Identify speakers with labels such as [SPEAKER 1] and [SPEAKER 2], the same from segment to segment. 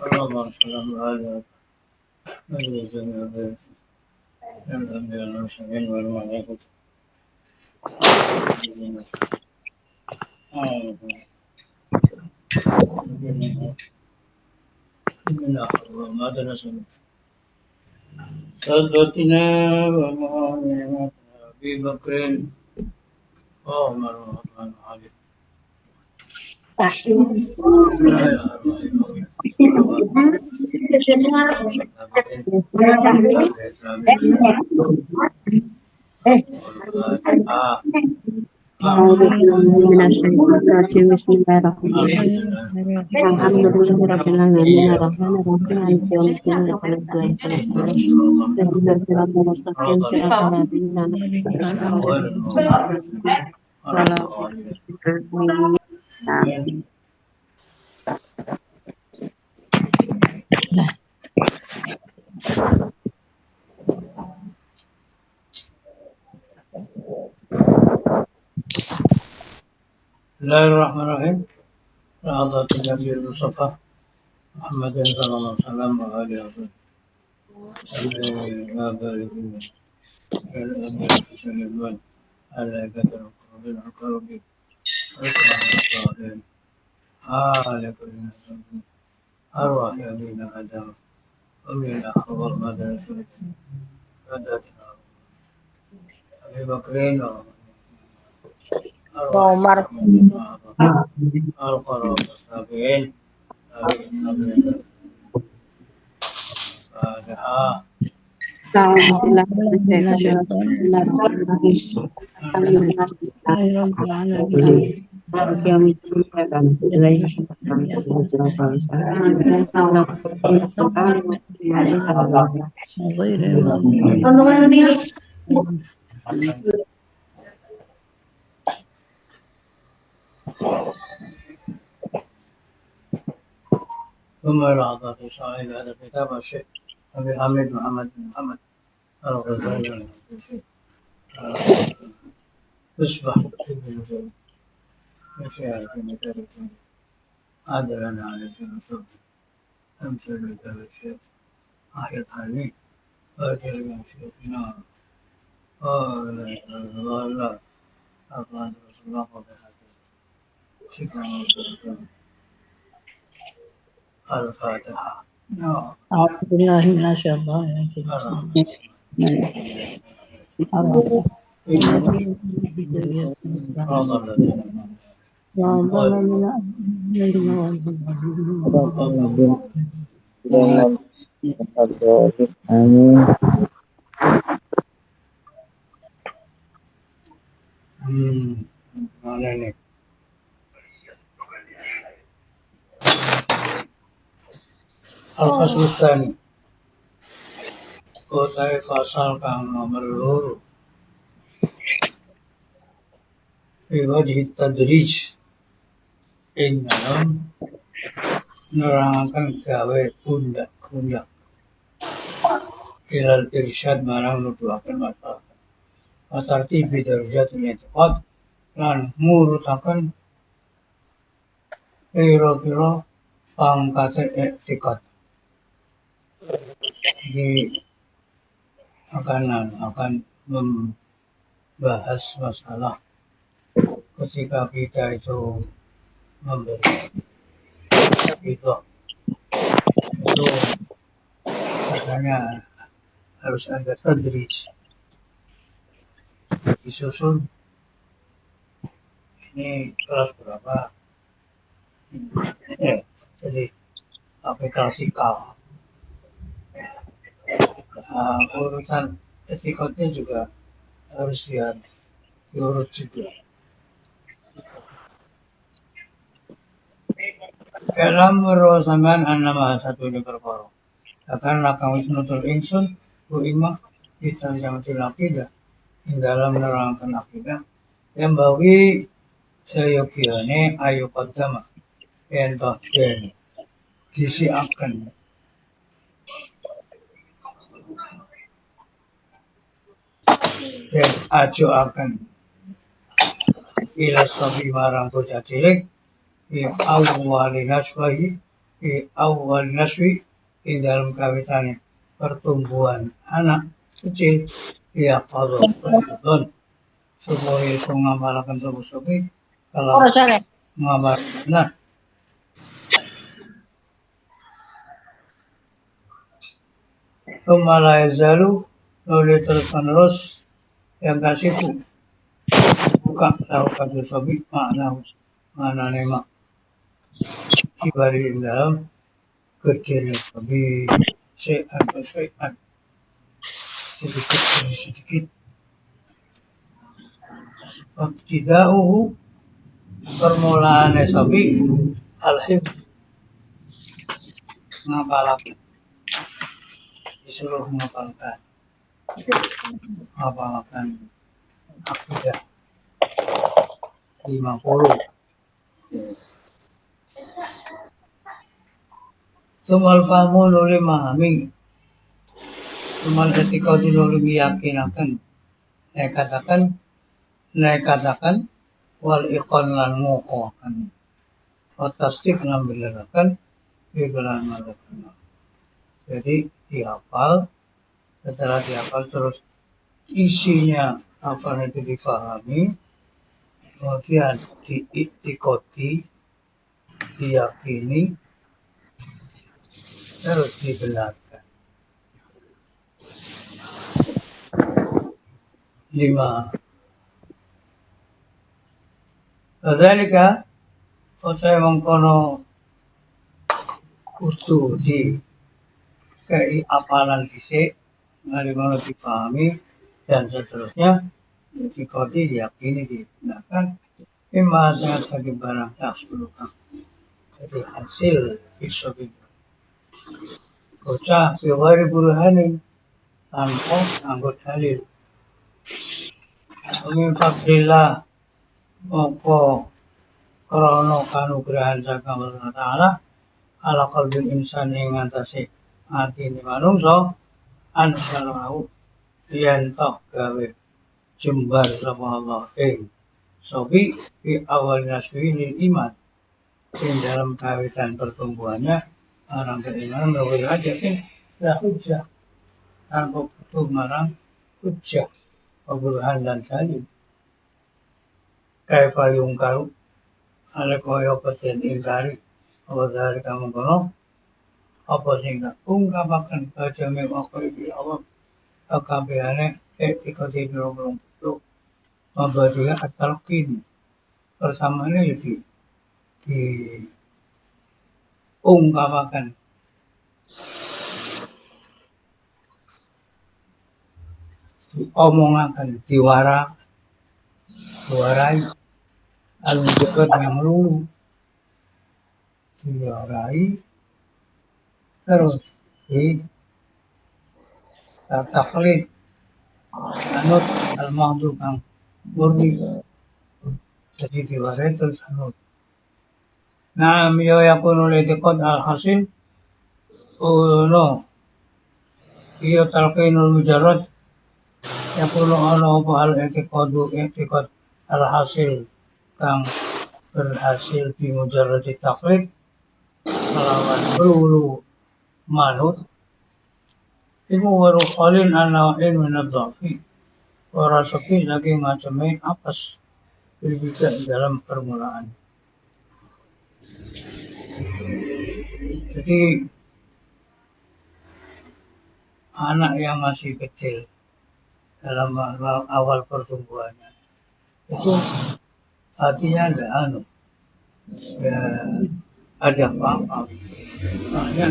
[SPEAKER 1] اللهم صل على محمد الأنبياء والمرسلين والملائكة ما تنسوا سادتنا ومعلمنا أبي بكر وعمر وعثمان وعلي لا إله
[SPEAKER 2] أعوذ بالله من الشيطان الرجيم بسم الله الرحمن الرحيم الحمد لله رب العالمين الرحمن الرحيم مالك يوم الدين إياك نعبد وإياك نستعين اهدنا الصراط المستقيم صراط الذين أنعمت عليهم ولا آمين.
[SPEAKER 1] بسم الله الرحمن الرحيم لحظات النبي المصطفى محمد صلى الله عليه وسلم وآله وصحبه آبائه الأمير الحسن الأول على قدر القربين القربين والصالحين آل كل نسل أرواح أبينا آدم ومن أحوال مدرسة سادتنا أبي بكر
[SPEAKER 3] وعمر
[SPEAKER 1] القرى السابعين الفاتحة
[SPEAKER 2] أعوذ بالله من الشيطان الرجيم بسم الله الرحمن الرحيم مالك يوم الدين إياك نعبد وإياك نستعين اهدنا الصراط المستقيم صراط الذين أنعمت عليهم غير المغضوب
[SPEAKER 1] ثم إلى صاحب هذا الكتاب الشيخ أبي حميد محمد بن محمد الغزالي يصبح ابن زيد مشاهد مثال الجنة عدلنا عليه الرسول أمثل مثال الشيخ أحيط علي فاتح من شيخنا قال لا إله إلا الله أقال رسول الله قبل حدث شكرا الفاتحة
[SPEAKER 3] أعوذ بالله من الشيطان الرجيم
[SPEAKER 4] Amin.
[SPEAKER 1] Mana ni? Al-Fasl Tsani. Kotai fasal kang nomor loro. Wajib tadrij ing dalam nerangaken gawe undak-undak ilal irsyad marang nuduhaken masyarakat. Matarti bidarjatul i'tiqad lan ngurutaken pira-pira pangkate i'tiqad. Jadi akan membahas masalah ketika kita itu memberi itu katanya harus ada tadrij disusun ini kelas berapa jadi pakai klasikal. Urutan etikotnya juga harus diurut juga. Dalam meruasaman an-nama satu ini perkara. Akan lakang wisnutul ingsun bu imah bitarjamatil aqidah ing dalam nerangkan aqidah yang bagi sayogiane ayu qaddama ento den disiaken dan ajoaken ila sabi marang bocah cilik awali naswahi di awal naswi di dalam kawitannya pertumbuhan anak kecil ya kalau Ramadan supaya iso ngamalaken sopo-sopo kalau
[SPEAKER 3] Ora sare.
[SPEAKER 1] ngamal nah Tumala yazalu oleh terus menerus yang kasifu buka tahu kadu sobi makna nema kibari dalam kecilnya sobi sean sedikit demi sedikit ibtida'uhu permulaan sobi al-hifz ngapalakan disuruh ngapalkan akidah 50 Sumal fahmu nuli memahami Sumal ketika dinuli meyakinakan Naikatakan wal iqan lan ngukuhakan Watasdik lan benerakan Bikelan melakukan jadi dihafal setelah dihafal terus isinya apa itu difahami kemudian diiktikoti diyakini terus dibenarkan 5 Kadzalika saya mengkono kudu di keiapalan fisik dari mana dipahami dan seterusnya dikoti diyakini dibenarkan Ima dengan sakit barang yaksulukan jadi hasil fisobi bocah biwari burhanin tanpa anggot dalil Amin fadlillah moko krono kanugrahan saka Allah Ta'ala ala qalbi insan ing ngatasi hati ni manungsa ansalahu yen toh gawe jembar sapa Allah ing sobi di awal naswini iman ing dalam kawisan pertumbuhannya orang beriman menurut aja kan lah hujah tanpa butuh marang hujah pemburuhan dan dalil kaifa yungkaru ale koyo peten ingkari apa dari kamu kono apa sing tak ungkapaken baca mewako ibi Allah akabehane ikoti birong itu membadinya at-talqin bersamanya di ungkapakan diomongaken diwarai al-mujarrad yang melulu diwarai terus di taklid anut al-mahdu kang murni jadi diwarai terus anut Naam yo yakunu li'tiqad al-hasil no iyo talqinul mujarrad yakunu ana apa al-i'tiqad al-hasil kang berhasil di mujarrad taklid kelawan melulu manut iku waru khalin an-nawa'in min ad-dhafi ora sepi lagi macamnya apes berbeda dalam permulaan jadi anak yang masih kecil dalam awal pertumbuhannya itu hatinya ya, ada apa-apa makanya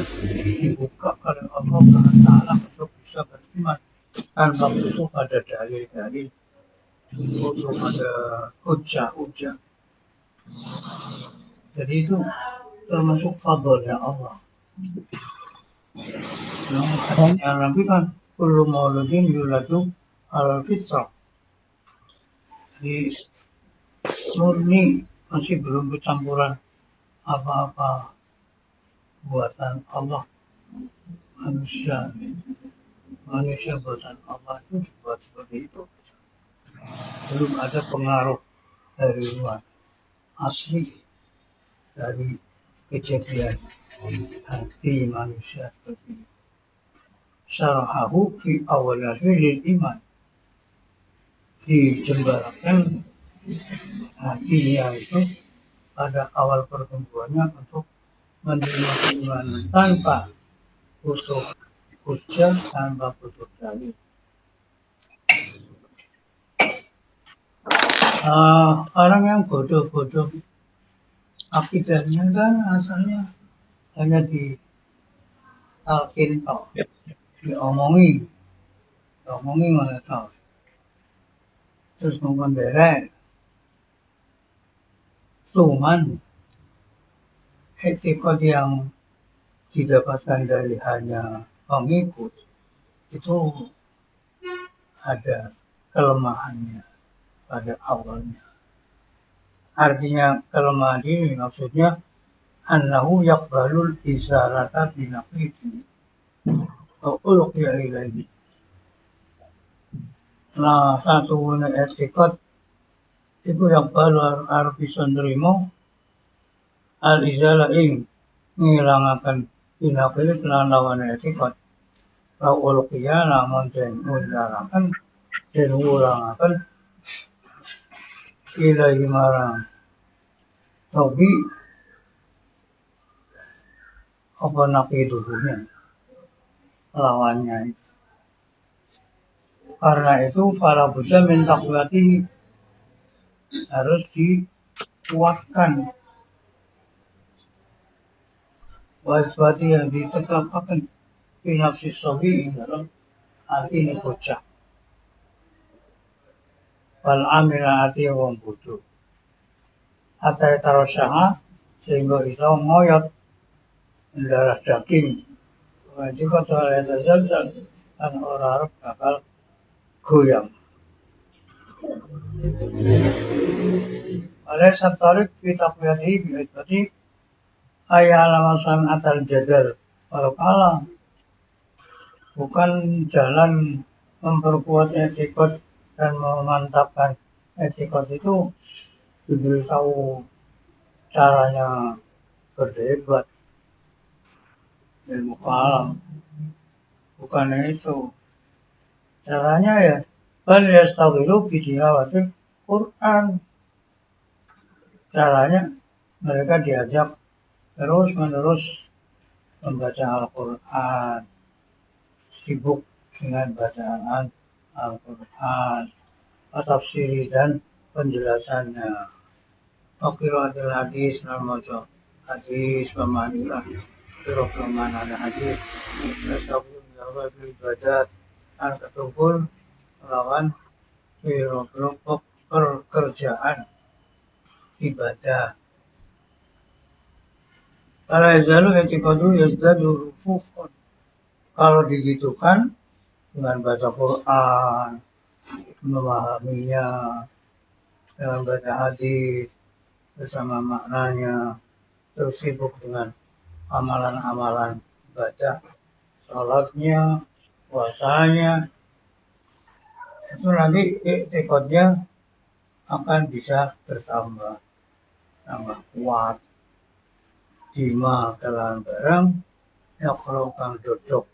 [SPEAKER 1] dibuka oleh Allah Ta'ala untuk bisa beriman tanpa butuh pada dalil-dalil butuh pada hujah-hujah jadi itu termasuk fadlnya Allah yang hadisnya Nabi kan kullu mauludin yuladu al fitrah jadi murni masih belum bercampuran apa-apa buatan Allah manusia buatan Allah itu dibuat seperti itu belum ada pengaruh dari luar asli dari kejadian hati manusia seperti itu. Syarahahu fi awal lil iman, dijembarakan hatinya itu pada awal pertumbuhannya untuk menerima keimanan tanpa butuh hujah, tanpa butuh dalil. Orang yang bodoh-bodoh akidahnya kan asalnya hanya ditalkin toh, diomongi oleh toh, terus ngomong derek. Cuman etikot yang didapatkan dari hanya pengikut itu ada kelemahannya pada awalnya. Artinya kelemahan ini maksudnya annahu yaqbalul izalata binaqidi wa ulqiya ilaihi. Nah, satu etikot itu yaqbalu arep bisa nrimo al izala ing ngilangaken binaqidi kelawan etikot. Wa ulqiya lamun den undaraken den ulangaken ilaihi marang tobi apa naqiduhnya lawannya itu. Karena itu para Buddha minta kuati harus dikuatkan, waswati yang ditetapkan di nafsi sobi dalam hati ini bocah. Wal amila hati wong bodoh. Atai tarosyaha sehingga bisa ngoyot darah daging. Jika Tuhan itu zalzal dan orang bakal goyang. Oleh satarik kita kuasai berarti ayat alamasan atal jadar walau kalah bukan jalan memperkuat etikot dan memantapkan etikot itu diberitahu caranya berdebat ilmu kalam, bukan itu caranya ya. Bal yastaghfiru bi tilawatil Quran. Caranya mereka diajak terus-menerus membaca Al-Quran, sibuk dengan bacaan Al-Quran, tafsir dan penjelasannya. Qiraatul hadis namaja hadis pemanilan, kira-kira ada hadis, tasawuf jawa ibadat, dan ketumpul lawan kira-kira pekerjaan ibadah. Kalau yazalu etikadu yazdadu rufufun. Kalau digitukan dengan baca Quran, memahaminya, dengan baca hadis bersama maknanya, terus sibuk dengan amalan-amalan ibadah, sholatnya, puasanya, itu nanti etikadnya akan bisa bertambah, tambah kuat. Dima kelan barang yang kalau kang dodok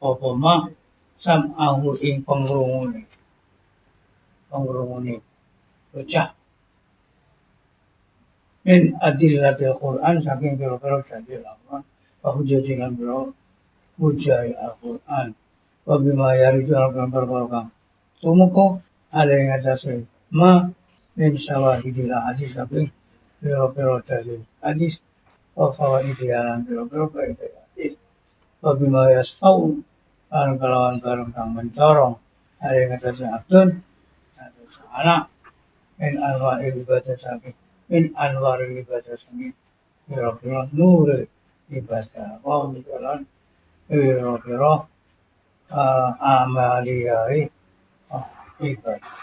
[SPEAKER 1] apa mah sam ahu ing pengrungune bocah min adillatil Quran saking pira-pira dalil Allah wa hujjatin biro hujjai Al-Quran wa bima yaridu al-perkara kang tumuko ada yang atase ma min syawahidil hadis saking pira-pira dalil hadis wa fawaidilan pira-pira kaidah hadis wa bima yastau lan kelawan barang kang mencorong ada yang atase abdun anak min anwa'il ibadah saking min anwaril ibadah saking pira-pira nur ibadah wa jalan pira-pira amaliyai ibadah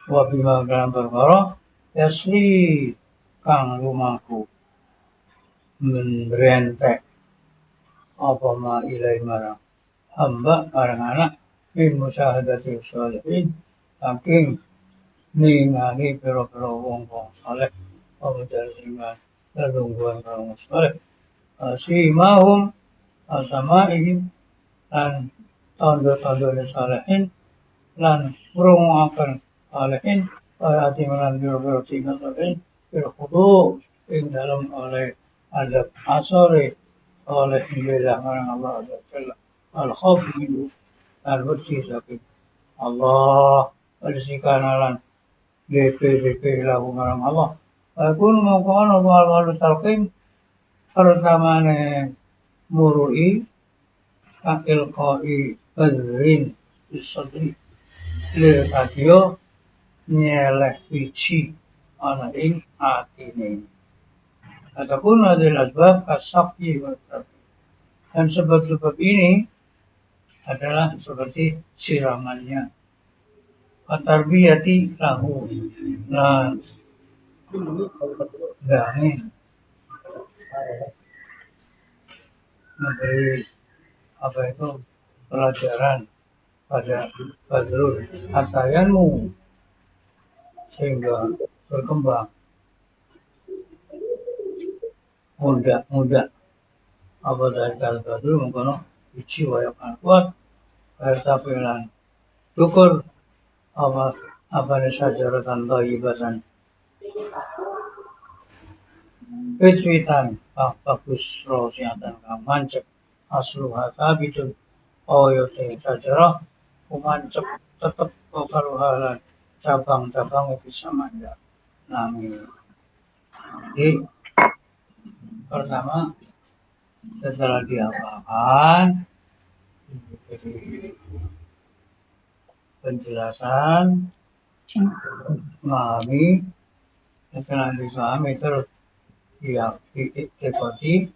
[SPEAKER 1] wa bima kelan perkara yasri kang lumaku menrentek apa ma ilai marang hamba marang anak min musyahadati sholihin saking ningali pira-pira wong-wong saleh pamajarsingan lelungguhan karo saleh simahum asamaihim lan tanda-tandane salehin lan ngrungokaken salehin ayati lan pira-pira tingkah salehin bil khudu ing dalam oleh adab asore oleh billah marang Allah azza wajalla al khawf minhu al bersih saking Allah al-sikanalan DP lahu marang Allah akun mongkono wal talqin pertamane murui akil qai badrin bisadri lil radio nyeleh wiji ana ing atine ataupun adalah sebab kasakyi dan sebab-sebab ini adalah seperti siramannya atarbiyati lahu nah dangin memberi apa itu pelajaran pada badrul atayanmu sehingga berkembang muda apa dari kata badrul mengkono iji wayak kuat tafilan syukur apa sajaratan thayyibatan Pitwitan bagus rosiatan kang mancep asluha tabitun oyo sing sajarah mancep tetep kafaruhalan cabang-cabang bisa manja nami jadi pertama setelah diapakan diberi penjelasan memahami setelah dipahami terus diikuti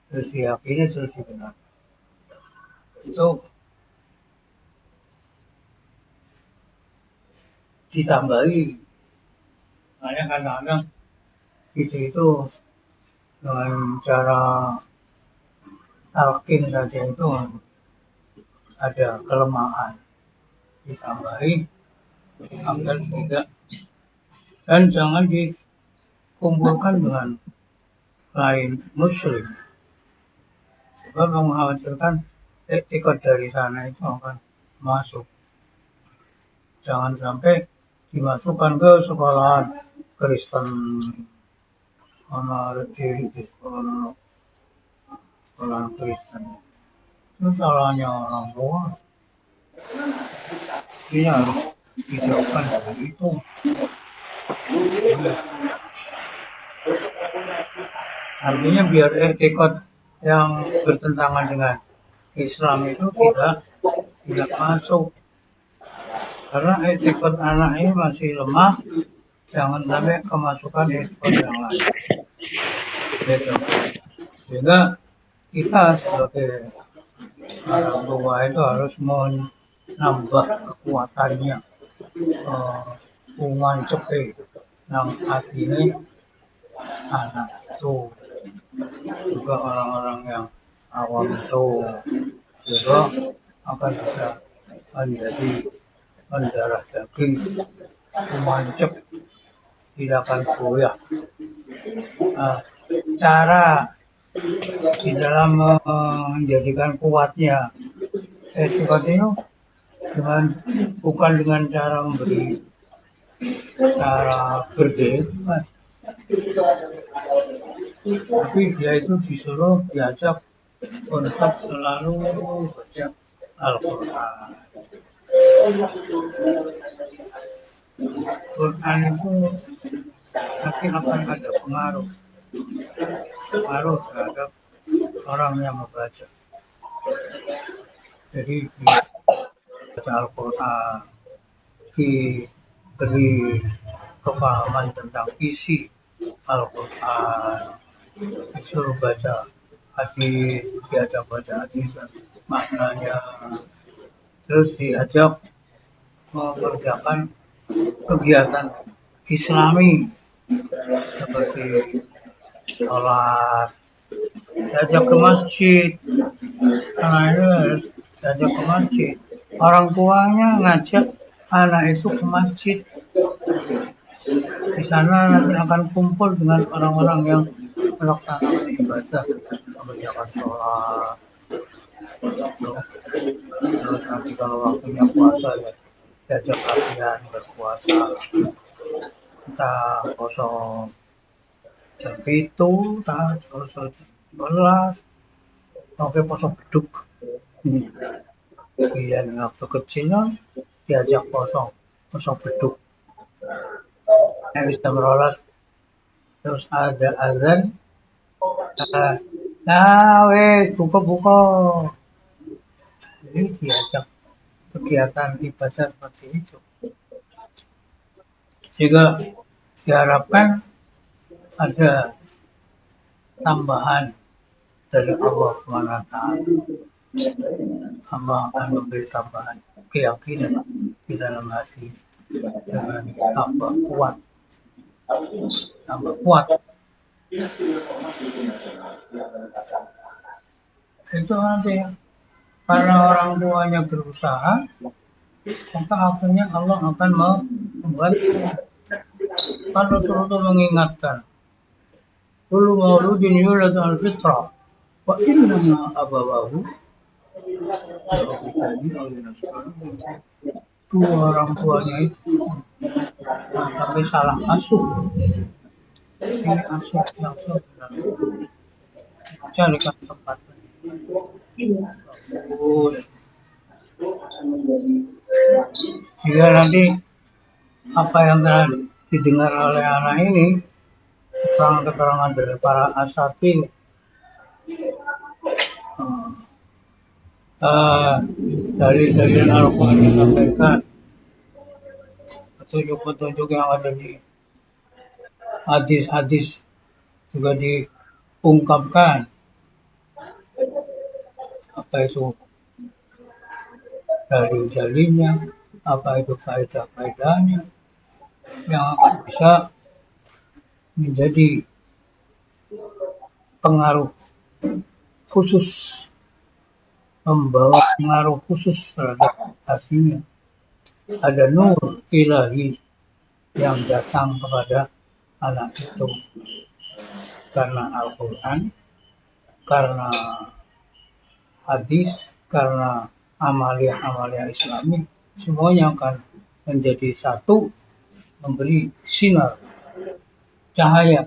[SPEAKER 1] terus diyakini terus dibenarkan itu ditambahi makanya kadang-kadang itu dengan cara talqin saja itu ada kelemahan ditambahi agar tidak dan jangan dikumpulkan dengan lain muslim sebab mengkhawatirkan etikot dari sana itu akan masuk jangan sampai dimasukkan ke sekolahan Kristen anak ciri di sekolahan Kristen itu salahnya orang tua istrinya harus dijauhkan dari itu artinya biar etikot yang bertentangan dengan Islam itu tidak masuk karena etikot anak ini masih lemah jangan sampai kemasukan etikot yang lain gitu. Sehingga kita sebagai orang tua itu harus menambah kekuatannya mengancepe nang hatinya anak itu juga orang-orang yang awam itu juga akan bisa menjadi mendarah daging memancep tidak akan goyah cara di dalam menjadikan kuatnya etikot itu bukan dengan cara memberi cara berdebat tapi dia itu disuruh diajak untuk selalu baca Al-Quran Quran itu tapi akan ada pengaruh terhadap orang yang membaca jadi baca Al-Quran diberi kefahaman tentang isi Al-Quran disuruh baca hadis diajak baca hadis maknanya terus diajak mengerjakan kegiatan Islami seperti sholat diajak ke masjid anak diajak ke masjid orang tuanya ngajak anak itu ke masjid Di sana nanti akan kumpul dengan orang-orang yang melaksanakan ibadah, mengerjakan sholat, gitu. Terus nanti kalau waktunya puasa ya diajak latihan berpuasa. Kita poso jam itu, tak poso jam 12, oke poso beduk. Iya, waktu kecilnya diajak poso beduk. Jam 12 terus ada azan. Nah, buka. Jadi diajak kegiatan ibadah seperti itu. Sehingga diharapkan ada tambahan dari Allah SWT. Allah akan memberi tambahan keyakinan di dalam hati dengan tambah kuat. Itu nanti karena orang tuanya berusaha, maka akhirnya Allah akan membantu. Kan Rasulullah mengingatkan, kullu mauludin yuladu al-fitrah wa innama abawahu dua orang tuanya itu sampai salah asuh. Asuh carikan tempat. Jika nanti apa yang telah didengar oleh anak ini, keterangan-keterangan dari para asatidz, dari Al-Quran disampaikan, petunjuk-petunjuk yang ada di hadis-hadis juga diungkapkan. Apa itu dalil-dalilnya, apa itu faedah-faedahnya yang akan bisa menjadi pengaruh khusus, membawa pengaruh khusus terhadap hatinya. Ada nur ilahi yang datang kepada anak itu karena Al-Quran, karena hadis, karena amalia-amalia Islami, semuanya akan menjadi satu, memberi sinar cahaya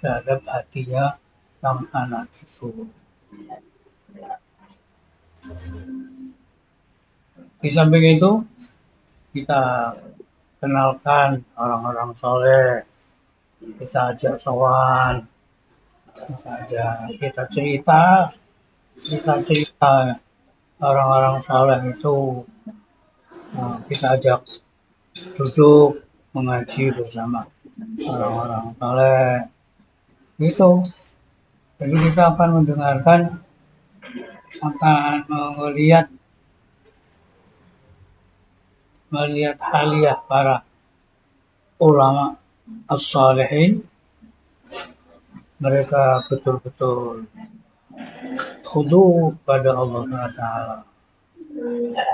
[SPEAKER 1] terhadap hatinya sang anak itu. Di samping itu, kita kenalkan orang-orang soleh, kita ajak sowan, kita cerita orang-orang soleh itu, kita ajak duduk mengaji bersama orang-orang soleh itu. Jadi kita akan mendengarkan, akan melihat haliah para ulama as-salihin. Mereka betul-betul khudu pada Allah Taala.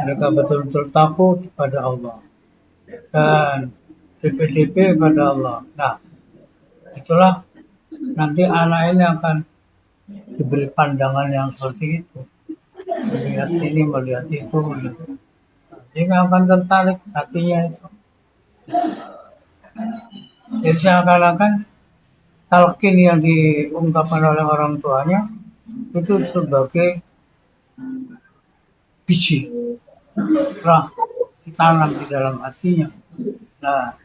[SPEAKER 1] Mereka betul-betul takut pada Allah dan DP pada Allah. Nah, itulah nanti anak ini akan diberi pandangan yang seperti itu, melihat ini, melihat itu, sehingga akan tertarik hatinya itu. Jadi seakan-akan talqin yang diungkapkan oleh orang tuanya itu sebagai biji ditanam di dalam hatinya. Nah,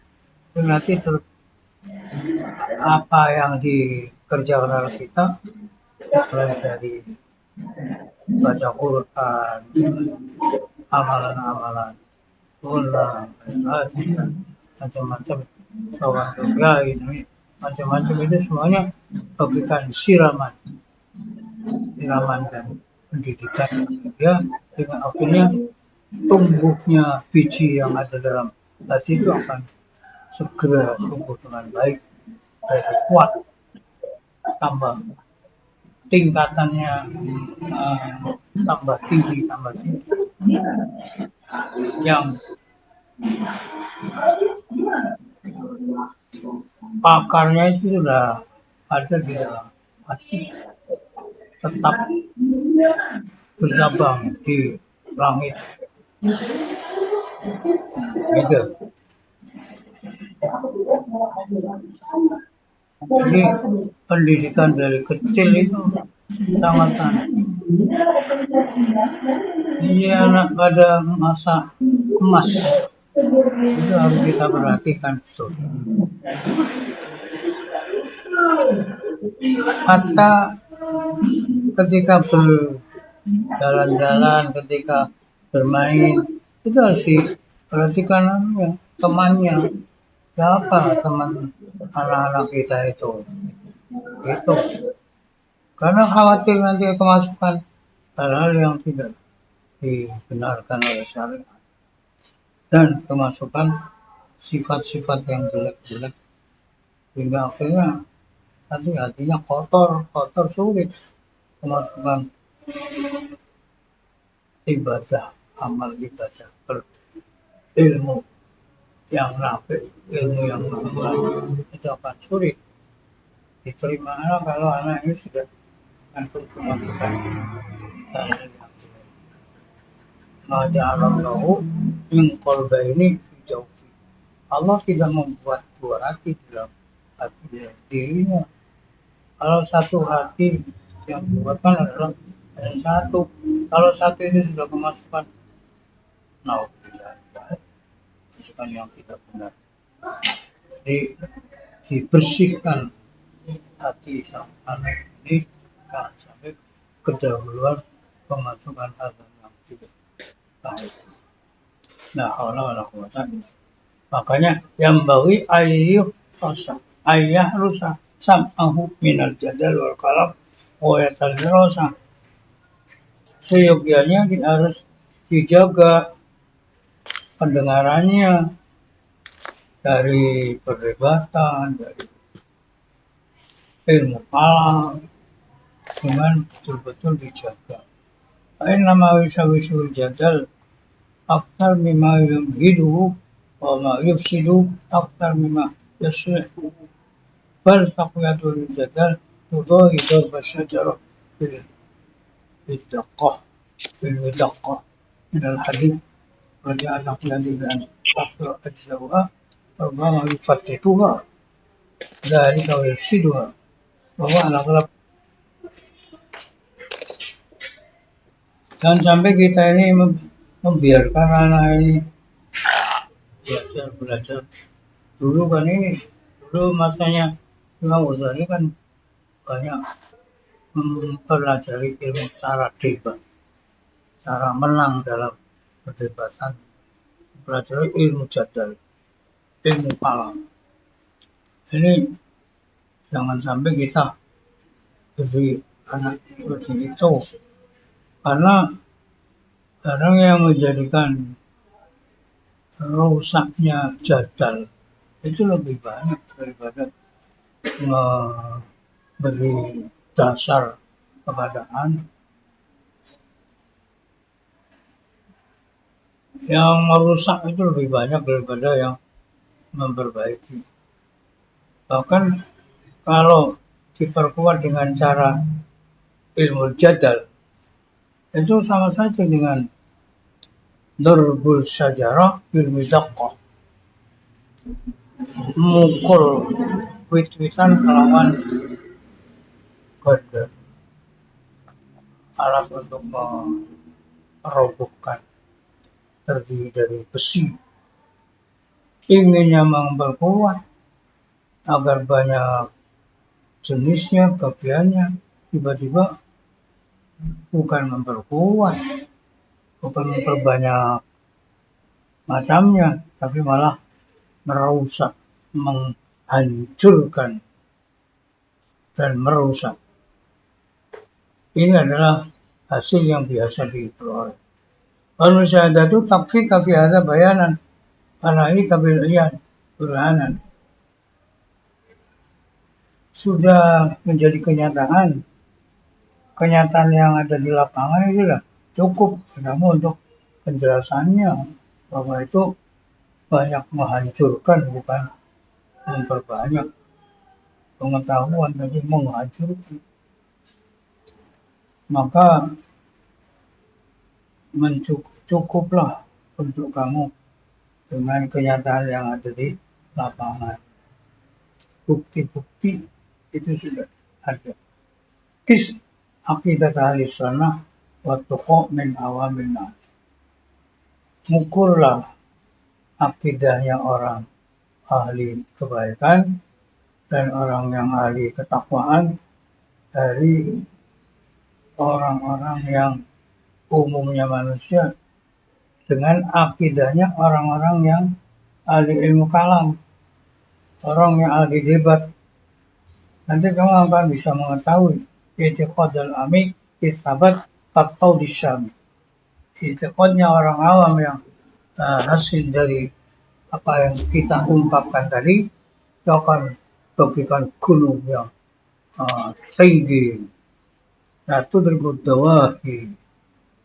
[SPEAKER 1] itu nanti apa yang dikerjakan oleh kita, mulai dari baca Quran, amalan-amalan, macam-macam, soal yoga ini, macam-macam itu semuanya bagikan siraman dan pendidikan dia, sehingga akhirnya tumbuhnya biji yang ada dalam hati itu akan segera tumbuh dengan baik, kuat, tambah tingkatannya tambah tinggi, yang pakarnya itu sudah ada di dalam hati, tetap bercabang di langit. Gitu. Jadi pendidikan dari kecil itu sangat penting. Ini anak pada masa emas itu harus kita perhatikan betul. Kata ketika berjalan-jalan, ketika bermain itu harus diperhatikan temannya. Siapa teman anak-anak kita itu? Itu. Karena khawatir nanti kemasukan hal-hal yang tidak dibenarkan oleh syariat dan kemasukan sifat-sifat yang jelek-jelek sehingga akhirnya nanti hatinya kotor sulit kemasukan ibadah, amal ibadah, ilmu yang nafi, ilmu yang manfaat itu akan sulit diterima kalau anak ini sudah mengandung kemasukan hal-hal yang jelek. Ma'ja'alallahu min qalbayni fi jawfi. Allah tidak membuat dua hati dalam hati dirinya. Kalau satu hati yang dibuatkan adalah hanya satu. Kalau satu ini sudah kemasukan, masukan yang tidak benar. Jadi dibersihkan hati sang anak ini jangan sampai kedahuluan pemasukan hal yang tidak baik. Nah, Allah makanya yang bagi ayah rusak sam'ahu minal jadal wal kalam wa yatalrosa. Seyogianya harus dijaga pendengarannya dari perdebatan, dari ilmu kalam, dengan betul-betul dijaga. Nama wisawisul jadal aktar mimma yumhiduhu wa ma yufsidu aktar mimma yaslihu. Bal taqwiyatul jadal tudahi darba syajarah fil midaqah min al-hadid wa ja'ala qiyadi bi'an aktar ajzauha ربما يفتتها ذلك ويفسدها وهو الأغلب. Jangan sampai kita ini membiarkan anak ini belajar. Dulu masanya Imam Ghazali kan banyak mempelajari ilmu cara debat, cara menang dalam perdebatan, mempelajari ilmu jadal, ilmu kalam. Ini jangan sampai kita jadi anak seperti itu, karena orang yang menjadikan rusaknya jadal itu lebih banyak daripada memberi dasar kepada anak. Yang merusak itu lebih banyak daripada yang memperbaiki. Bahkan kalau diperkuat dengan cara ilmu jadal, itu sama saja dengan darbul syajarah bil midaqah, mukul wit-witan melawan gada, alat untuk merobohkan, terdiri dari besi. Inginnya memperkuat agar banyak jenisnya, bagiannya, tiba-tiba bukan memperkuat, bukan memperbanyak macamnya, tapi malah merusak, menghancurkan dan merusak. Ini adalah hasil yang biasa diperoleh. Al-musyahadatu takfika fi hadza bayanan anahi kabil iyan burhanan. Sudah menjadi kenyataan yang ada di lapangan itu sudah cukup, namun untuk penjelasannya bahwa itu banyak menghancurkan bukan memperbanyak pengetahuan tapi menghancurkan. Maka cukuplah untuk kamu dengan kenyataan yang ada di lapangan. Bukti-bukti itu sudah ada. Kis akidah ahli sunnah wa tuqa min awamin nas. Mukullah akidahnya orang ahli kebaikan dan orang yang ahli ketakwaan dari orang-orang yang umumnya manusia dengan akidahnya orang-orang yang ahli ilmu kalam, orang yang ahli debat. Nanti kamu akan bisa mengetahui i'tiqad al-ami isabat atau disyami. I'tiqadnya orang awam yang hasil dari apa yang kita ungkapkan tadi itu akan bagikan gunung yang tinggi. Nah, itu bergudawahi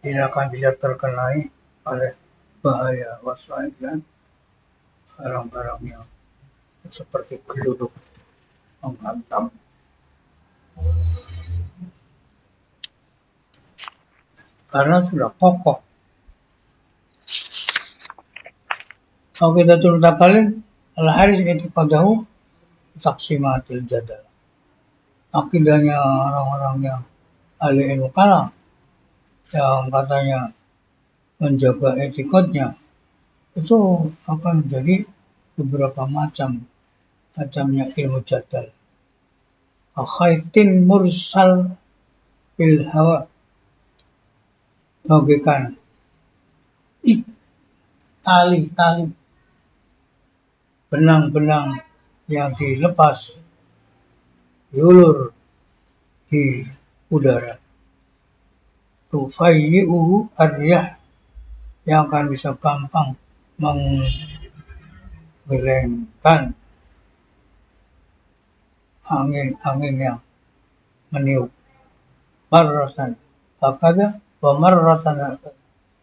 [SPEAKER 1] ini akan bisa terkenai oleh bahaya wasaid dan barang-barang yang seperti geluduk menghantam. Karena sudah kokoh. Aqidatul Taqalid al-Haris i'tiqadahu taqsimatil jadal. Akidahnya orang-orang yang ahli ilmu kalam yang katanya menjaga etikotnya itu akan menjadi beberapa macamnya ilmu jadal. Khaitin mursal bil hawa, bagaikan tali benang-benang yang dilepas diulur di udara. Tufayyi'uhu ar-riyah, yang akan bisa gampang menggelengkan angin-angin yang meniup. Marratan hakada wa marratan hakada.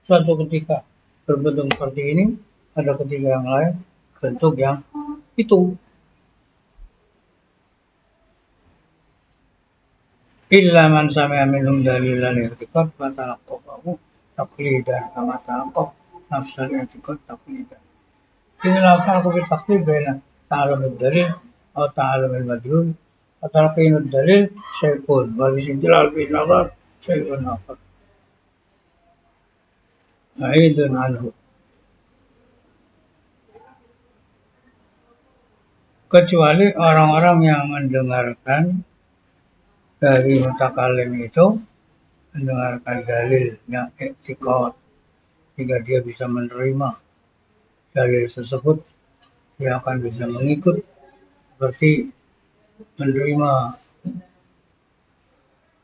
[SPEAKER 1] Suatu ketika berbentuk seperti ini, ada ketika yang lain bentuk yang itu. Illa man sami'a minhum dalilan i'tiqad wa talaqqahu taqlidan kama talaqqah nafsal i'tiqad taqlidan. Inilah farqu fi taqlid baina ta'allum ad-dalil atau ta'allum al-madlul atau talqin ad-dalil syai'un wal istidlal bil nazar syai'un akhar. Aidun anhu. Kecuali orang-orang yang mendengarkan dari mutakalim itu, mendengarkan dalilnya i'tiqad, jika dia bisa menerima dalil tersebut, dia akan bisa mengikut seperti menerima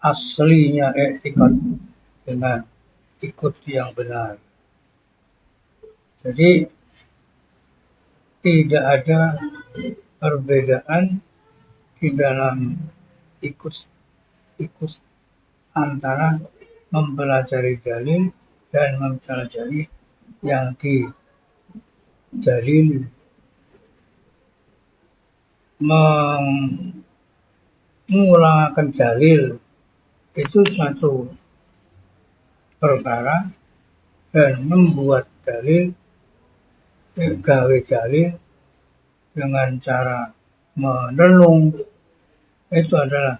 [SPEAKER 1] aslinya i'tiqad dengan ikut yang benar. Jadi tidak ada perbedaan di dalam ikut antara mempelajari dalil dan mempelajari yang didalil. Mengulangkan dalil itu suatu perkara, dan membuat dalil, gawe dalil dengan cara merenung itu adalah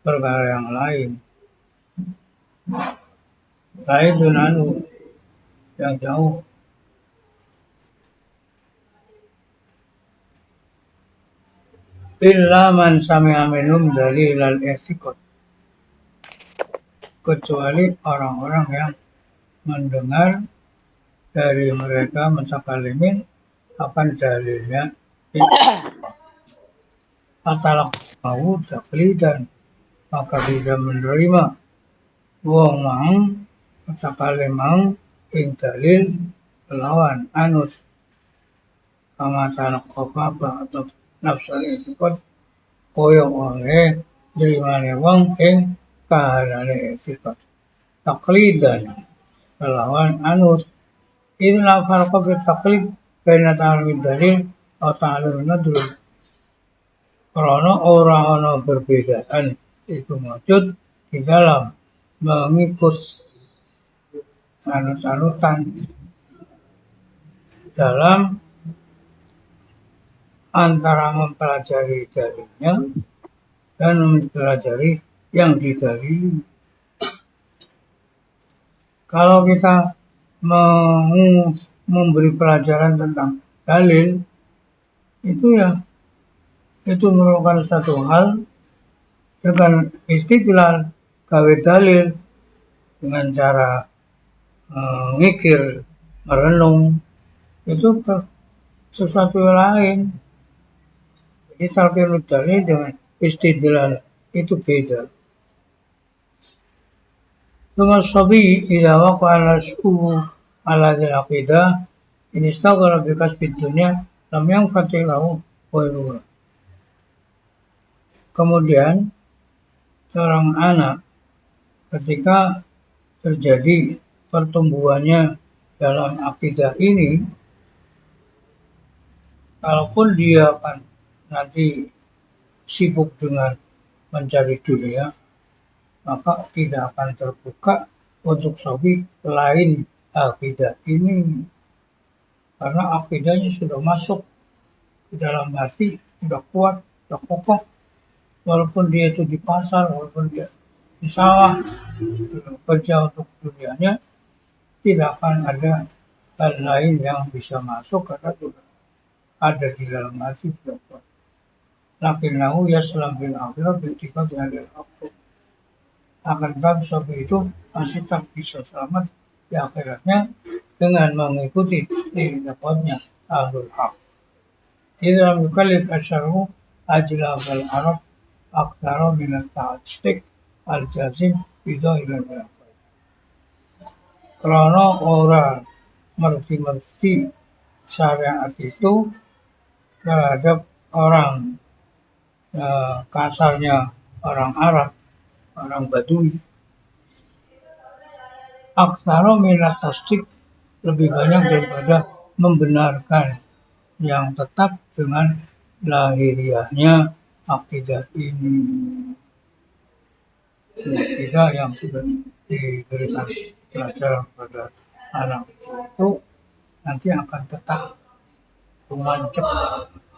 [SPEAKER 1] perkara yang lain. Lain dengan yang jauh. Illa man sami'a minhum dalilal i'tiqad, kecuali orang-orang yang mendengar dari mereka mutakalimin akan dalilnya atalak mau taklidan, maka bisa menerima wong mang mutakalimang ing dalil lawan anus kama talak kopapa atau nafsal i'tiqad koyo oleh jerimane wong ing kahanane i'tiqad taklidan lawan anus. Inilah farqa fi taklid baina ta'allum dalil atau ta'allum madlul. Karena orang berbedaan itu wujud di dalam mengikut anut-anutan dalam antara mempelajari darinya dan mempelajari yang didalili. Kalau kita mau memberi pelajaran tentang dalil, itu merupakan satu hal dengan istidlal gawe dalil dengan cara mikir, merenung, itu sesuatu yang lain. Jadi talqinul dalil dengan istidlal itu beda. Thumma sabi idza waqa'a al-shubhu ala al-aqidah in istaghala bi kasbid dunya lam yanfati lahu ghairuha. Kemudian seorang anak ketika terjadi pertumbuhannya dalam akidah ini, kalaupun dia akan nanti sibuk dengan mencari dunia, maka tidak akan terbuka untuk sobi lain akidah ini. Karena akidahnya sudah masuk ke dalam hati, sudah kuat, sudah kokoh. Walaupun dia itu di pasar, walaupun dia di sawah, kerja untuk dunianya, tidak akan ada hal lain yang bisa masuk karena sudah ada di dalam hati, sudah kuat. Lakinnahu yaslam bil akhirah betika di hadil akhir. Akan tetapi seperti itu masih tak bisa selamat di akhiratnya dengan mengikuti dapatnya ahlul haq. Idza lam yukallif asyarhu ajla wal arab aktsara min at-ta'astik al-jazim bidhahil al-aqid. Karena orang merti-merti syariat itu terhadap orang kasarnya orang Arab, orang Badui. Aktsara min at-tasdik lebih banyak daripada membenarkan yang tetap dengan lahiriahnya akidah ini. Akidah yang sudah diberikan pelajaran pada anak itu nanti akan tetap memancep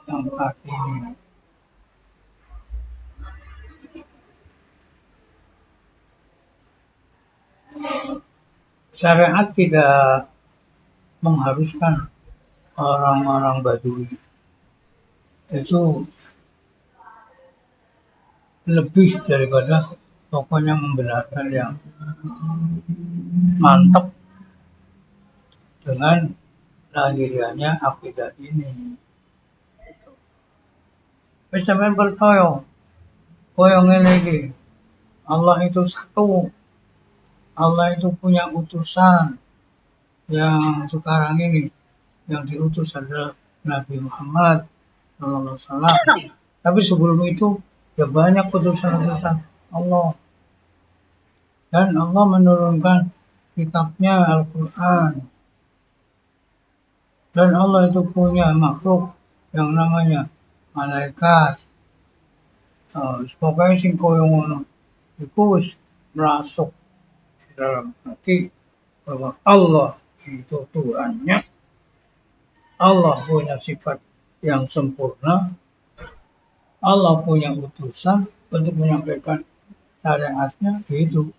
[SPEAKER 1] tempat ini. Syariat tidak mengharuskan orang-orang Badui itu lebih daripada pokoknya membenarkan yang mantap dengan lahiriahnya akidah ini. Sampeyan percaya koyo ngene iki. Allah itu satu. Allah itu punya utusan yang sekarang ini yang diutus adalah Nabi Muhammad SAW. Tapi sebelum itu ya banyak utusan-utusan Allah. Dan Allah menurunkan kitabnya Al-Quran. Dan Allah itu punya makhluk yang namanya malaikat. Pokoknya sing koyo ngono iku wis masuk di dalam hati bahwa Allah itu Tuhannya. Allah punya sifat yang sempurna. Allah punya utusan untuk menyampaikan syariatnya, itu.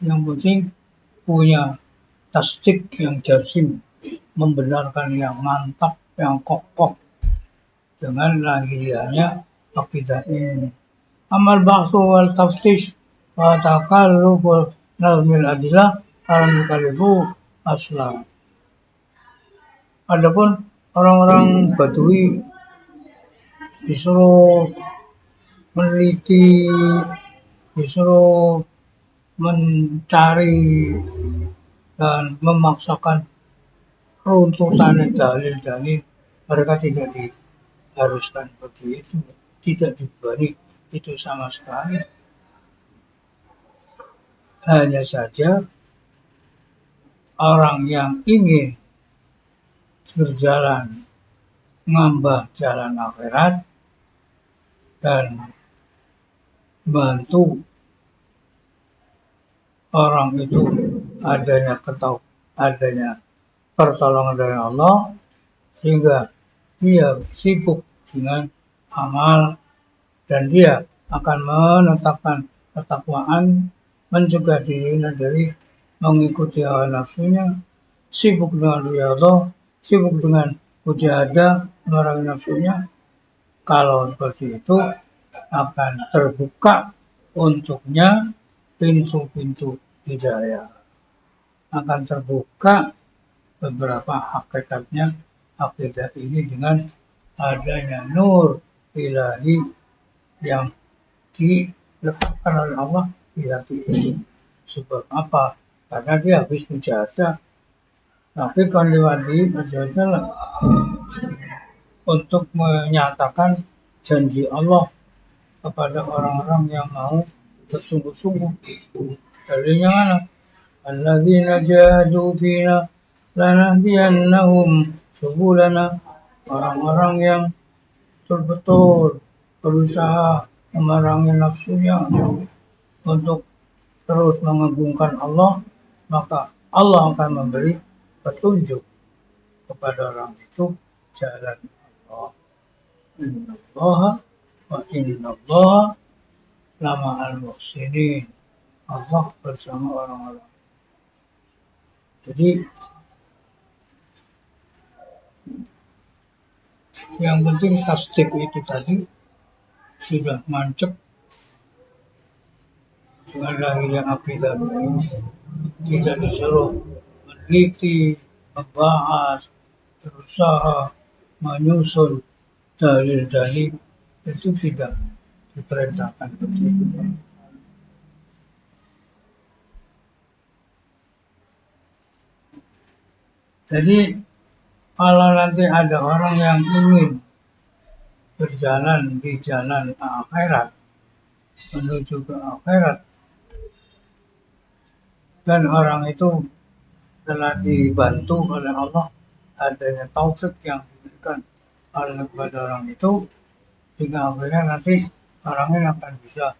[SPEAKER 1] Yang penting punya tasdik yang jazim, membenarkan yang mantap, yang kokoh dengan lahiriahnya akidah ini. Amal ba'thu wal taftish wa takalluful nazmil adilah alam yukalifu asla. Adapun orang-orang Badui disuruh meneliti, disuruh mencari dan memaksakan runtutan dalil-dalil, mereka tidak diharuskan seperti itu, tidak dibebani itu sama sekali. Hanya saja orang yang ingin berjalan ngambah jalan akhirat dan bantu orang itu adanya pertolongan dari Allah, sehingga dia sibuk dengan amal dan dia akan menetapkan ketakwaan, mencegah dirinya dari mengikuti hawa nafsunya, sibuk dengan riyadhah, sibuk dengan mujahadah, memerangi nafsunya. Kalau seperti itu akan terbuka untuknya pintu-pintu hidayah. Akan terbuka beberapa hakikatnya akidah ini dengan adanya nur ilahi yang diletakkan oleh Allah di hati ini. Sebab apa? Karena dia habis mujahadah. Tapi kaliwati adalah untuk menyatakan janji Allah kepada orang-orang yang mau bersungguh-sungguh. Dalilnya mana? Alladzina jahadu fina lanahdiyannahum subulana. Orang-orang yang betul-betul berusaha memerangi nafsunya untuk terus mengagungkan Allah, maka Allah akan memberi petunjuk kepada orang itu jalan Allah. Innallaha wa innallaha lama'al muhsinin. Allah bersama orang-orang. Jadi yang penting tasdik itu tadi sudah mancep dengan lahirnya akidah ini. Tidak disuruh meneliti, membahas, berusaha menyusun dalil-dalil, itu tidak diperintahkan begitu. Jadi kalau nanti ada orang yang ingin berjalan di jalan akhirat, menuju ke akhirat, dan orang itu telah dibantu oleh Allah, adanya taufik yang diberikan oleh kepada orang itu, sehingga akhirnya nanti orangnya akan bisa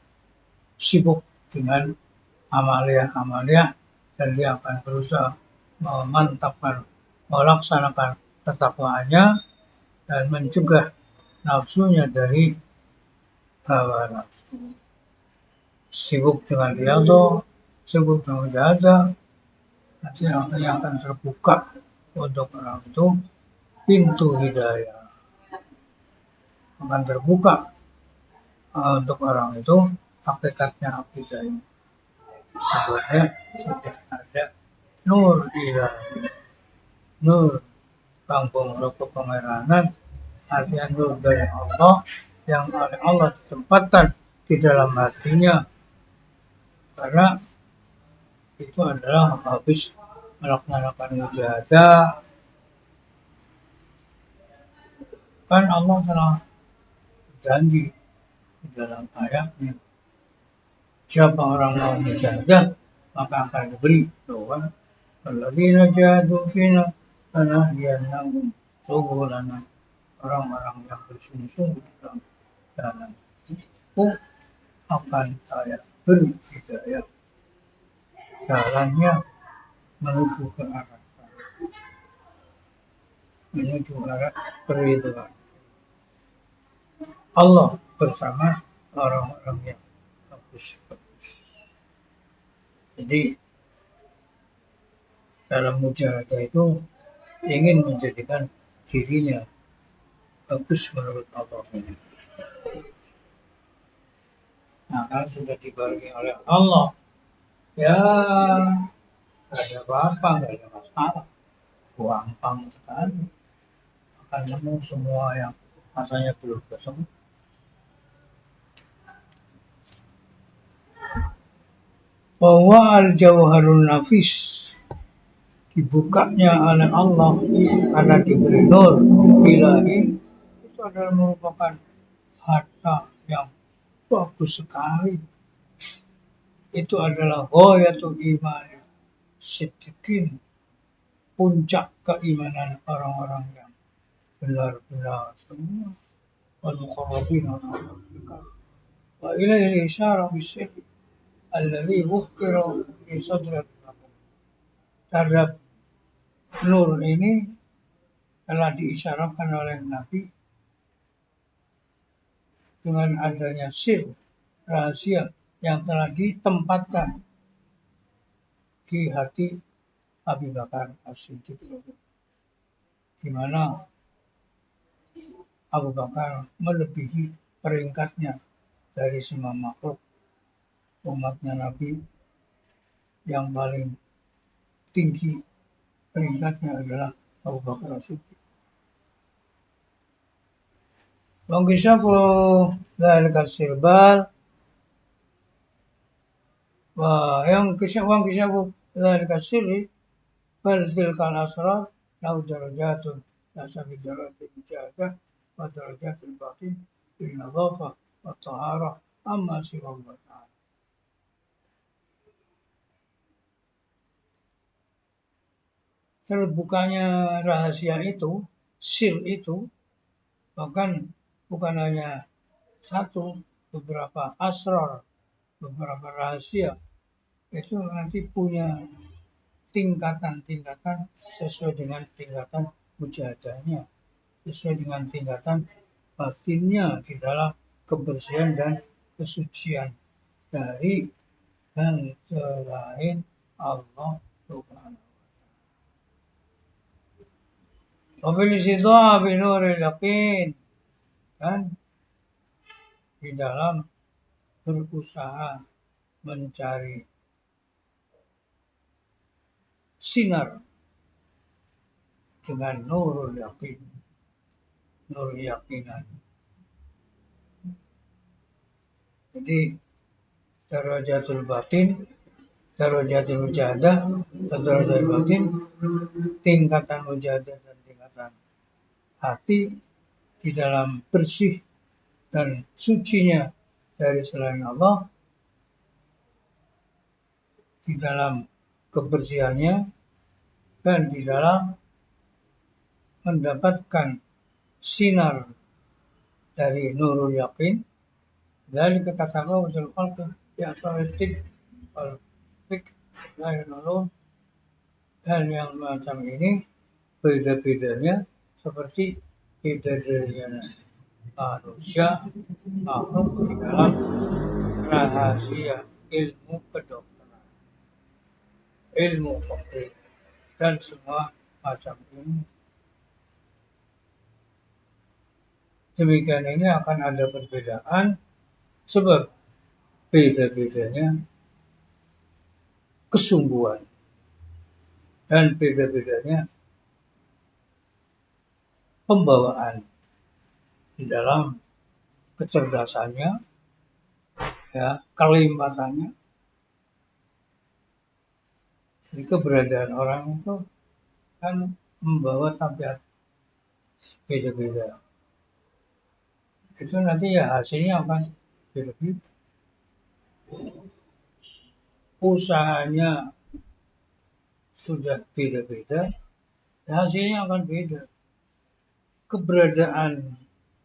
[SPEAKER 1] sibuk dengan amalia-amalia, dan dia akan berusaha memantapkan, melaksanakan ketakwaannya dan mencegah nafsunya dari hawa nafsu. Sibuk dengan riyadhah, sibuk dengan mujahadah, nanti akhirnya akan terbuka untuk orang itu pintu hidayah. Akan terbuka untuk orang itu hakikatnya akidah ini. Sebenarnya sudah ada nur ilahi, nur kampung rokok pengeranan, artinya nur dari Allah yang oleh Allah ditempatkan di dalam hatinya, karena itu adalah habis melaksanakan mujahadah. Kan Allah telah berjanji di dalam ayatnya, siapa orang mau mujahadah maka akan diberi doa. Alladzina jahadu fina lanahdiyannahum subulana. Orang-orang yang bersungguh-sungguh dalam jalan itu akan saya beri hidayah. Jalannya menuju ke arah keridhaan Allah bersama orang-orang yang bagus-bagus. Jadi dalam mujahadah itu ingin menjadikan dirinya bagus menurut Allah. Nah, kalau sudah dibarengi oleh Allah, ya nggak ada apa-apa, nggak ada masalah, gampang sekali akan nemu semua yang rasanya belum ketemu. Bahwa al-jauharun nafis dibukanya oleh Allah karena diberi nur ilahi, itu adalah merupakan harta yang bagus sekali. Itu adalah ghayatul iman siddiqin, puncak keimanan orang-orang yang benar-benar semua al-muqarrabin wa ilaihi isyarah bisir alladhi wukira fi sadri terhadap nur ini telah diisyaratkan oleh Nabi dengan adanya sir rahasia yang telah ditempatkan di hati Abu Bakar As-Siddiq, di mana Abu Bakar melebihi peringkatnya dari semua makhluk umatnya Nabi. Yang paling tinggi peringkatnya adalah Abu Bakar As-Siddiq. Wangkisyafu dzalika sirbal wa yang kisyafu dzalika sirri bal tilkal asrar lau darajatun lasabi darajatil mujahadah wa darajatil batin bil nadhafah wa taharah amma siwa wa ta'ala. Terbukanya rahasia itu, sir itu, bahkan bukan hanya satu, beberapa asrar, beberapa rahasia, itu nanti punya tingkatan-tingkatan sesuai dengan tingkatan mujahadahnya, sesuai dengan tingkatan batinnya di dalam kebersihan dan kesucian dari dan selain Allah Subhanahu. Wafil istidaa binuril yaqin, dan di dalam berusaha mencari sinar dengan nurul yaqin, nur yakinan. Jadi darajatul batin, darajatul mujahadah, darajatul batin, tingkatan mujahadah dan tingkatan hati di dalam bersih dan sucinya dari selain Allah, di dalam kebersihannya dan di dalam mendapatkan sinar dari nurul yakin. Dari kata-kata usul qalb ya salitik al fik lain ulum, dan yang macam ini beda-bedanya seperti beda-bedanya manusia makhluk di dalam rahasia ilmu kedokteran, ilmu fikih dan semua macam ilmu. Demikian ini akan ada perbedaan sebab beda-bedanya kesungguhan dan beda-bedanya pembawaan di dalam kecerdasannya, ya, kelimpahannya. Jadi keberadaan orang itu kan membawa tabiat beda-beda. Itu nanti ya hasilnya akan beda-beda. Usahanya sudah beda-beda, ya hasilnya akan beda. Keberadaan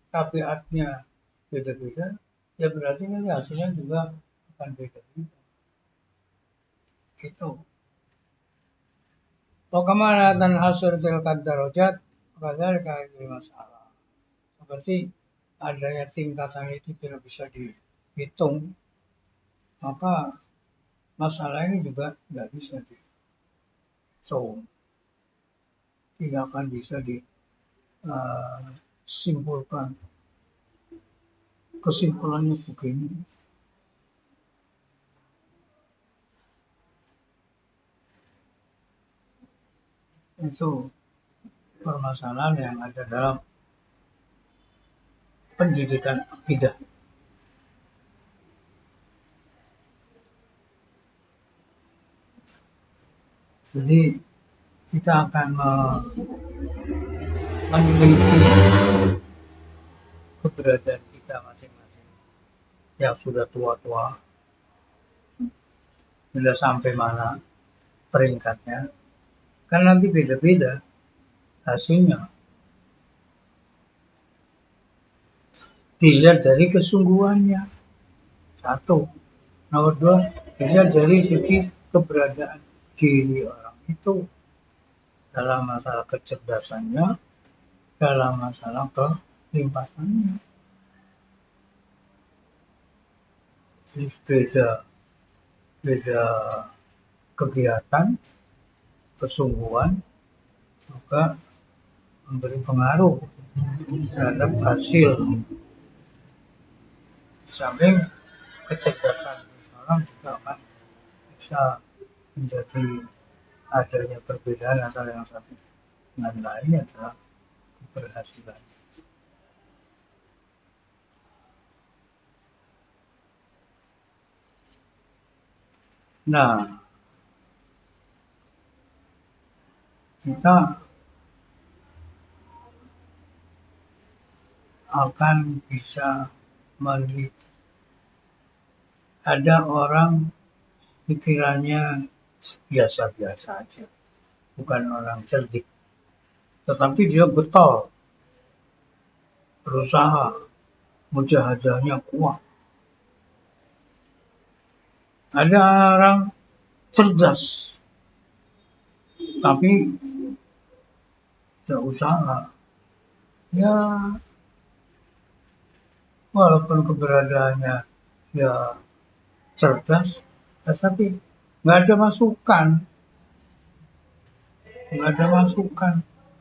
[SPEAKER 1] tabiatnya beda-beda, ya berarti nanti hasilnya juga akan beda-beda. Itu. Bagaimana dan hasil tilkad darajat, kadzalika itu masalah. Seperti adanya tingkatan itu tidak bisa dihitung, maka masalah ini juga tidak bisa dihitung. Tidak akan bisa disimpulkan. Kesimpulannya begini. Itu permasalahan yang ada dalam pendidikan akidah. Jadi kita akan meneliti keberadaan kita masing-masing yang sudah tua-tua, sudah sampai mana peringkatnya, kan nanti beda-beda hasilnya. dilihat dari kesungguhannya. Satu. Nomor dua, dilihat dari segi keberadaan diri orang itu dalam masalah kecerdasannya, dalam masalah kelimpahannya. Jadi beda kegiatan, kesungguhan juga memberi pengaruh terhadap hasil. Samping kecerdasan seseorang juga akan bisa menjadi adanya perbedaan antara yang satu dengan lain adalah keberhasilan. Nah, kita akan bisa melihat ada orang pikirannya biasa-biasa aja, bukan orang cerdik, tetapi dia getol, berusaha, mujahadahnya kuat. Ada orang cerdas, tapi tidak usaha. Ya, walaupun keberadaannya ya cerdas, tetapi nggak ada masukan.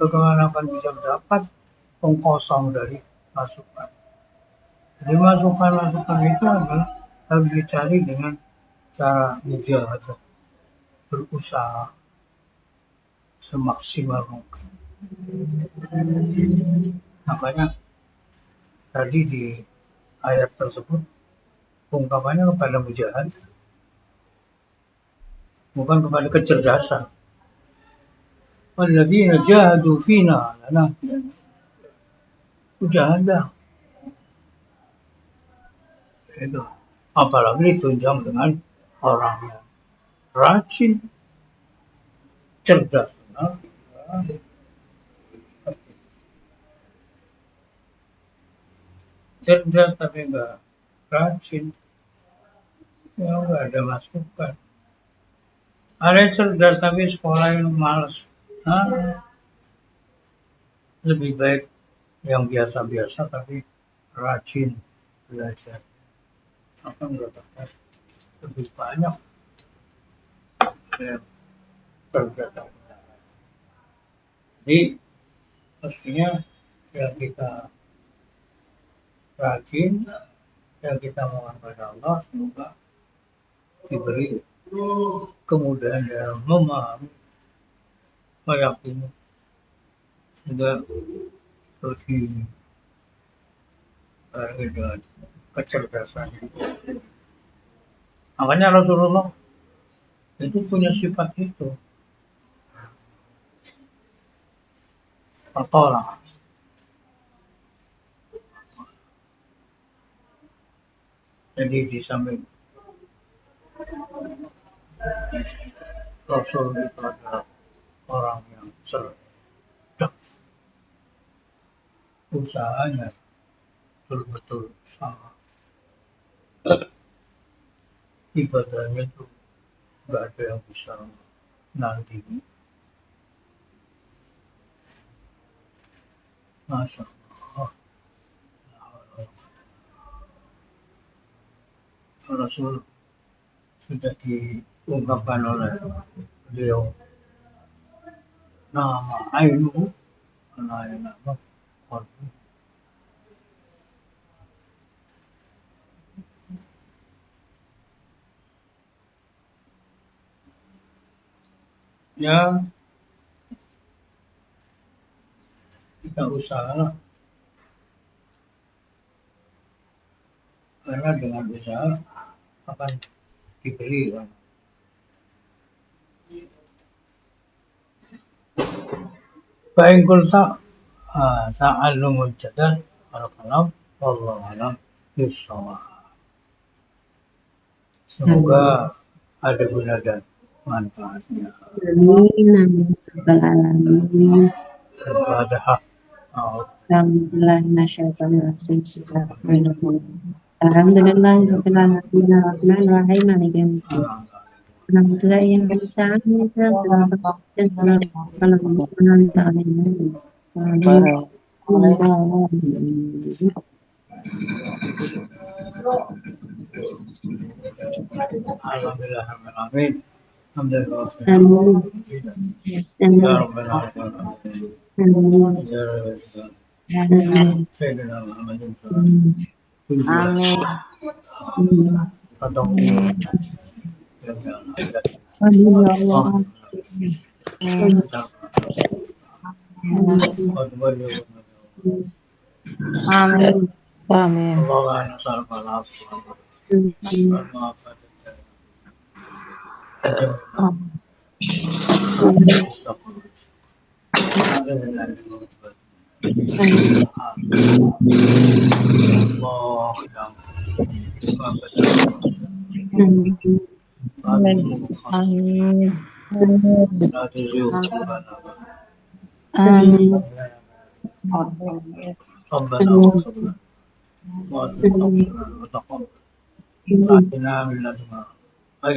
[SPEAKER 1] Bagaimana akan bisa mendapat kosong dari masukan. Jadi masukan itu adalah harus dicari dengan cara mujahadah, berusaha semaksimal mungkin. Makanya tadi di ayat tersebut ungkapannya kepada mujahadah, bukan kepada kecerdasan. Walladzina jahadu fina lanahdiyannahum. Mujahadah. Itu. Apalagi ditunjang dengan orang yang rajin, cerdas. Cerdas tapi enggak rajin, ya enggak ada masukan. Ada cerdas tapi sekolah yang malas. Lebih baik yang biasa-biasa tapi rajin belajar. Akan mendapatkan lebih banyak cerdas. Jadi pastinya yang kita rajin, yang kita mohon kepada Allah semoga diberi kemudahan dalam memahami, meyakini, sehingga lebih dengan kecerdasan. Makanya Rasulullah itu punya sifat itu. Faqala. Jadi di samping Rasul itu adalah orang yang cerdas, usahanya betul-betul usaha, ibadahnya itu nggak ada yang bisa nandingi. Masya Allah. Rasul sudah diungkapkan oleh beliau nama ainu, nama qalbu. Ya, kita usaha, karena dengan usaha akan diberi. Baik kulta ta'allumul jadal al-kalam wallahu alam bissawab. Semoga ada guna dan manfaatnya.
[SPEAKER 2] Amin. Amin.
[SPEAKER 1] Al-Fatihah.
[SPEAKER 2] Alhamdulillahirrahmanirrahim. Bismillahirrahmanirrahim. Alhamdulillahirabbil alamin arrahmanirrahim maliki yaumiddin. Alhamdulillahi rabbil alamin
[SPEAKER 1] Alhamdulillahirrahmanirrahim. Alhamdulillah.
[SPEAKER 2] Amin.
[SPEAKER 1] Ya Rabbal Alamin.
[SPEAKER 2] Amin.
[SPEAKER 1] Ya Rabbal
[SPEAKER 2] Amin.
[SPEAKER 1] Sayyidina Muhammadin
[SPEAKER 4] Amin.
[SPEAKER 2] Amin ya Allah.
[SPEAKER 4] Amin.
[SPEAKER 3] Amin.
[SPEAKER 1] Allah nas'aluka al-'afwa wal-'afiyata.
[SPEAKER 3] Amin.
[SPEAKER 1] La tuzigh qulubana
[SPEAKER 2] Amin.
[SPEAKER 1] ربنا واغفر لنا وتقبل آتنا من لدنك أي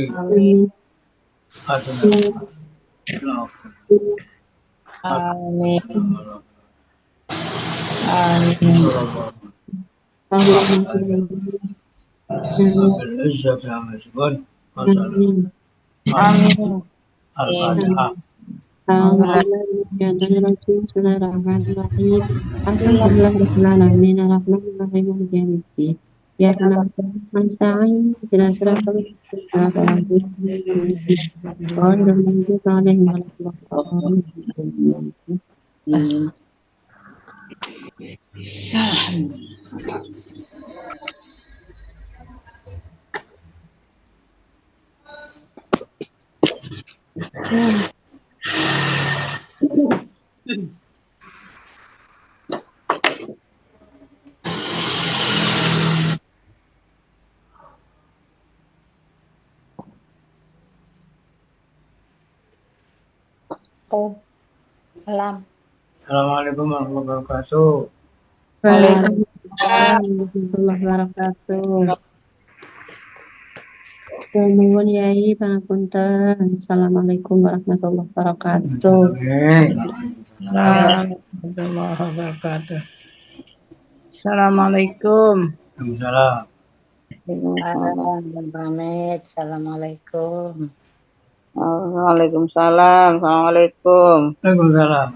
[SPEAKER 1] آتنا
[SPEAKER 3] Amin.
[SPEAKER 1] صلى الله
[SPEAKER 2] Allahumma salli
[SPEAKER 1] رب العزة عما يصفون وسلام
[SPEAKER 2] Amin.
[SPEAKER 1] الفاتحة
[SPEAKER 2] Bismillahirrahmanirrahim. Alhamdulillahirabbil alamin arrahmanirrahim maliki yaumiddin. Iyyaka na'budu wa nasta'in ihdinas siratal mustaqim. Ghairil maghdubi 'alaihim waladdallin.
[SPEAKER 1] Assalamualaikum warahmatullahi wabarakatuh.
[SPEAKER 2] Waalaikumsalam warahmatullahi wabarakatuh. Nuwun Yai pangapunten. Assalamualaikum warahmatullahi wabarakatuh.
[SPEAKER 3] Warahmatullahi wabarakatuh. Assalamualaikum.
[SPEAKER 1] Waalaikumsalam.
[SPEAKER 4] Assalamualaikum.
[SPEAKER 5] Waalaikumsalam. Assalamualaikum.
[SPEAKER 1] Waalaikumsalam.